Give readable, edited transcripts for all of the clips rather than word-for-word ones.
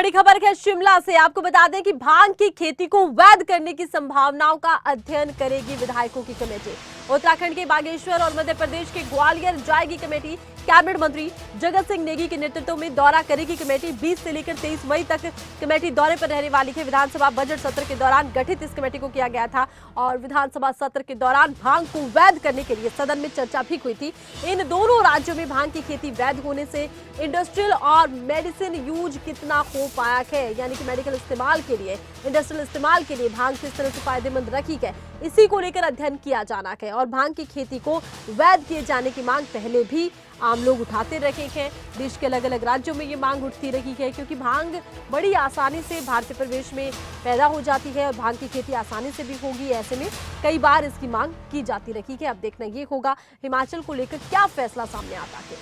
बड़ी खबर है शिमला से। आपको बता दें कि भांग की खेती को वैध करने की संभावनाओं का अध्ययन करेगी विधायकों की कमेटी। उत्तराखंड के बागेश्वर और मध्य प्रदेश के ग्वालियर जाएगी कमेटी। कैबिनेट मंत्री जगत सिंह नेगी के नेतृत्व में दौरा करेगी कमेटी। 20 से लेकर 23 मई तक कमेटी दौरे पर रहने वाली है। विधानसभा बजट सत्र के दौरान गठित इस कमेटी को किया गया था और विधानसभा सत्र के दौरान भांग को वैध करने के लिए सदन में चर्चा भी हुई थी। इन दोनों राज्यों में भांग की खेती वैध होने से इंडस्ट्रियल और मेडिसिन यूज कितना हो पाया है, यानी कि मेडिकल इस्तेमाल के लिए, इंडस्ट्रियल इस्तेमाल के लिए भांग किस तरह से फायदेमंद रखी है, इसी को लेकर अध्ययन किया जाना है। और भांग की खेती को वैध किए जाने की मांग पहले भी आम लोग उठाते रहे हैं। देश के अलग अलग राज्यों में ये मांग उठती रही है क्योंकि भांग बड़ी आसानी से भारतीय प्रदेश में पैदा हो जाती है और भांग की खेती आसानी से भी होगी। ऐसे में कई बार इसकी मांग की जाती रही है। अब देखना ये होगा हिमाचल को लेकर क्या फैसला सामने आता है।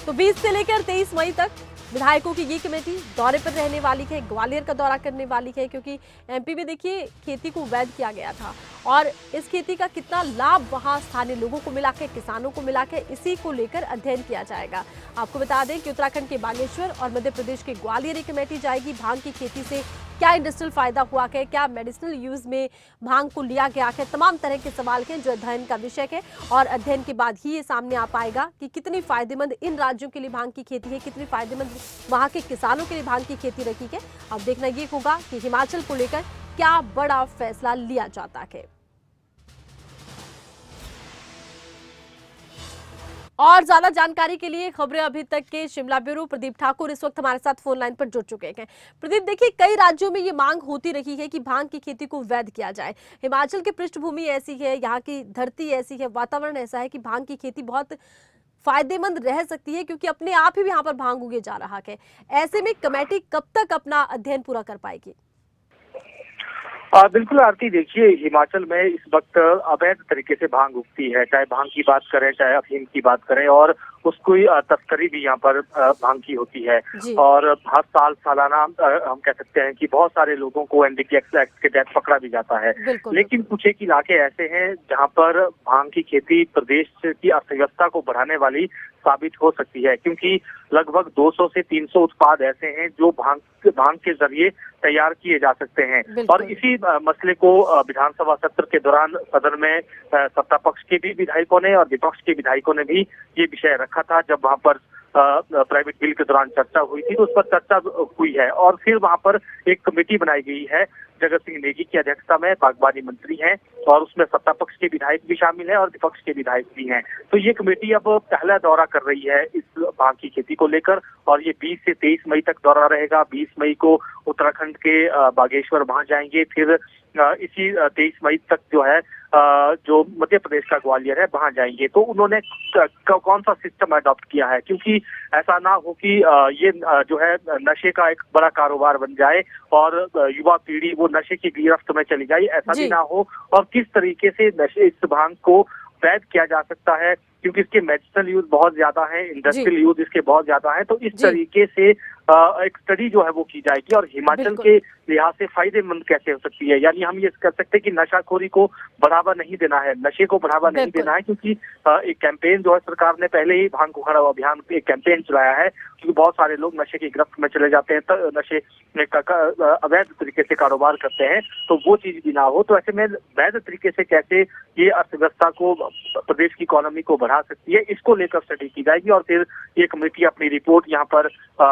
तो 20 से लेकर 23 मई तक विधायकों की ये कमेटी दौरे पर रहने वाली है, ग्वालियर का दौरा करने वाली है क्योंकि एमपी में देखिए खेती को वैध किया गया था और इस खेती का कितना लाभ वहां स्थानीय लोगों को मिला है, किसानों को मिला है, इसी को लेकर अध्ययन किया जाएगा। आपको बता दें कि उत्तराखंड के बागेश्वर और मध्य प्रदेश के ग्वालियर कमेटी जाएगी। भांग की खेती से क्या इंडस्ट्रियल फायदा हुआ है, क्या मेडिसिनल यूज में भांग को लिया गया है, तमाम तरह के सवाल हैं जो अध्ययन का विषय है और अध्ययन के बाद ही ये सामने आ पाएगा कि कितनी फायदेमंद इन राज्यों के लिए भांग की खेती है, कितनी फायदेमंद वहां के किसानों के लिए भांग की खेती रखी है। अब देखना ये होगा कि हिमाचल को लेकर क्या बड़ा फैसला लिया जाता है। और ज्यादा जानकारी के लिए खबरें अभी तक के शिमला ब्यूरो प्रदीप ठाकुर इस वक्त हमारे साथ फोन लाइन पर जुड़ चुके हैं। प्रदीप, देखिए कई राज्यों में ये मांग होती रही है कि भांग की खेती को वैध किया जाए। हिमाचल की पृष्ठभूमि ऐसी है, यहाँ की धरती ऐसी है, वातावरण ऐसा है कि भांग की खेती बहुत फायदेमंद रह सकती है क्योंकि अपने आप ही यहाँ पर भांग उगे जा रहा है। ऐसे में कमेटी कब तक अपना अध्ययन पूरा कर पाएगी? बिल्कुल आरती, देखिए हिमाचल में इस वक्त अवैध तरीके से भांग उगती है, चाहे भांग की बात करें चाहे अफीम की बात करें, और उसको तस्करी भी यहाँ पर भांग की होती है। और हर साल सालाना हम कह सकते हैं कि बहुत सारे लोगों को एनडीपीएस एक्ट के तहत पकड़ा भी जाता है। लेकिन कुछ एक इलाके ऐसे हैं जहाँ पर भांग की खेती प्रदेश की अर्थव्यवस्था को बढ़ाने वाली साबित हो सकती है, क्योंकि लगभग 200 से 300 उत्पाद ऐसे हैं जो भांग के जरिए तैयार किए जा सकते हैं। और इसी मसले को विधानसभा सत्र के दौरान सदन में सत्ता पक्ष के भी विधायकों ने और विपक्ष के विधायकों ने भी ये विषय रखा था। जब वहां पर प्राइवेट बिल के दौरान चर्चा हुई थी तो उस पर चर्चा हुई है और फिर वहां पर एक कमेटी बनाई गई है जगत सिंह नेगी की अध्यक्षता में। बागवानी मंत्री हैं और उसमें सत्ता पक्ष के विधायक भी शामिल हैं और विपक्ष के विधायक भी हैं। तो ये कमेटी अब पहला दौरा कर रही है इस भांग की खेती को लेकर और ये 20 से 23 मई तक दौरा रहेगा। 20 मई को उत्तराखंड के बागेश्वर वहां जाएंगे, फिर इसी 23 मई तक जो है जो मध्य प्रदेश का ग्वालियर है वहां जाएंगे। तो उन्होंने कौन सा सिस्टम अडॉप्ट किया है, क्योंकि ऐसा ना हो कि ये जो है नशे का एक बड़ा कारोबार बन जाए और युवा पीढ़ी वो नशे की गिरफ्त में चली जाए, ऐसा भी ना हो। और किस तरीके से नशे इस भांग को वैध किया जा सकता है, क्योंकि इसके मेडिसिनल यूज बहुत ज्यादा है, इंडस्ट्रियल यूज इसके बहुत ज्यादा है। तो इस तरीके से एक स्टडी जो है वो की जाएगी और हिमाचल के लिहाज से फायदेमंद कैसे हो सकती है। यानी हम ये कर सकते हैं कि नशाखोरी को बढ़ावा नहीं देना है, नशे को बढ़ावा नहीं देना है, क्योंकि एक कैंपेन जो है सरकार ने पहले ही भांग को हटाओ अभियान एक कैंपेन चलाया है, क्योंकि बहुत सारे लोग नशे की गिरफ्त में चले जाते हैं, नशे अवैध तरीके से कारोबार करते हैं। तो वो चीज भी ना हो। तो ऐसे में वैध तरीके से कैसे ये अर्थव्यवस्था को, प्रदेश की इकोनॉमी को बढ़ा सकती है, इसको लेकर स्टडी की जाएगी और फिर ये कमेटी अपनी रिपोर्ट यहाँ पर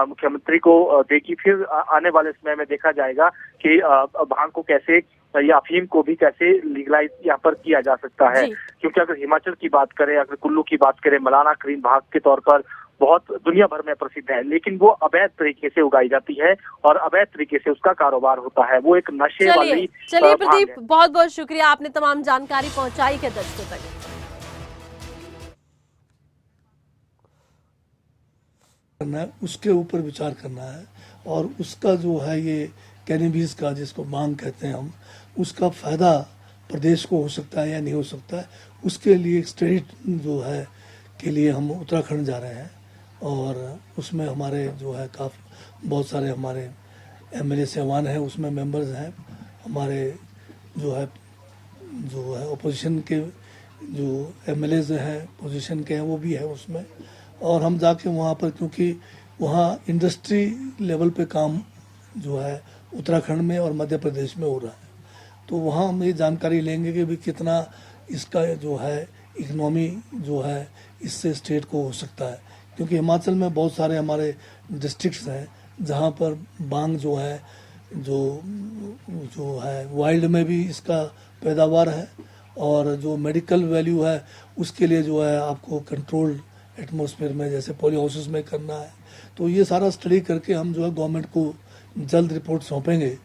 मुख्यमंत्री को देगी। फिर आने वाले समय में देखा जाएगा कि भांग को कैसे या अफीम को भी कैसे लीगलाइज यहाँ पर किया जा सकता है। क्योंकि अगर हिमाचल की बात करें, अगर कुल्लू की बात करें, मलाना ग्रीन भांग के तौर पर बहुत दुनिया भर में प्रसिद्ध है, लेकिन वो अवैध तरीके से उगाई जाती है और अवैध तरीके से उसका कारोबार होता है। वो एक नशे वाली। चलिए प्रदीप, बहुत बहुत शुक्रिया, आपने तमाम जानकारी पहुंचाई है दर्शकों तक। उसके ऊपर विचार करना है और उसका जो है ये कैनबिस का जिसको मांग कहते हैं हम, उसका फायदा प्रदेश को हो सकता है या नहीं हो सकता है, उसके लिए स्टेट जो है के लिए हम उत्तराखंड जा रहे हैं और उसमें हमारे जो है काफ़ी बहुत सारे हमारे एमएलए साहबान हैं, उसमें मेंबर्स हैं, हमारे जो है अपोजिशन के जो एमएलए हैं पोजीशन के हैं वो भी है उसमें, और हम जाके वहाँ पर, क्योंकि वहाँ इंडस्ट्री लेवल पे काम जो है उत्तराखंड में और मध्य प्रदेश में हो रहा है, तो वहाँ हम ये जानकारी लेंगे कि भी कितना इसका जो है इकोनॉमी जो है इससे स्टेट को हो सकता है, क्योंकि हिमाचल में बहुत सारे हमारे डिस्ट्रिक्ट्स हैं जहाँ पर बांग जो है जो है वाइल्ड में भी इसका पैदावार है, और जो मेडिकल वैल्यू है उसके लिए जो है आपको कंट्रोल्ड एटमॉस्फेयर में जैसे पॉली हाउसेस में करना है। तो ये सारा स्टडी करके हम जो है गवर्नमेंट को जल्द रिपोर्ट सौंपेंगे।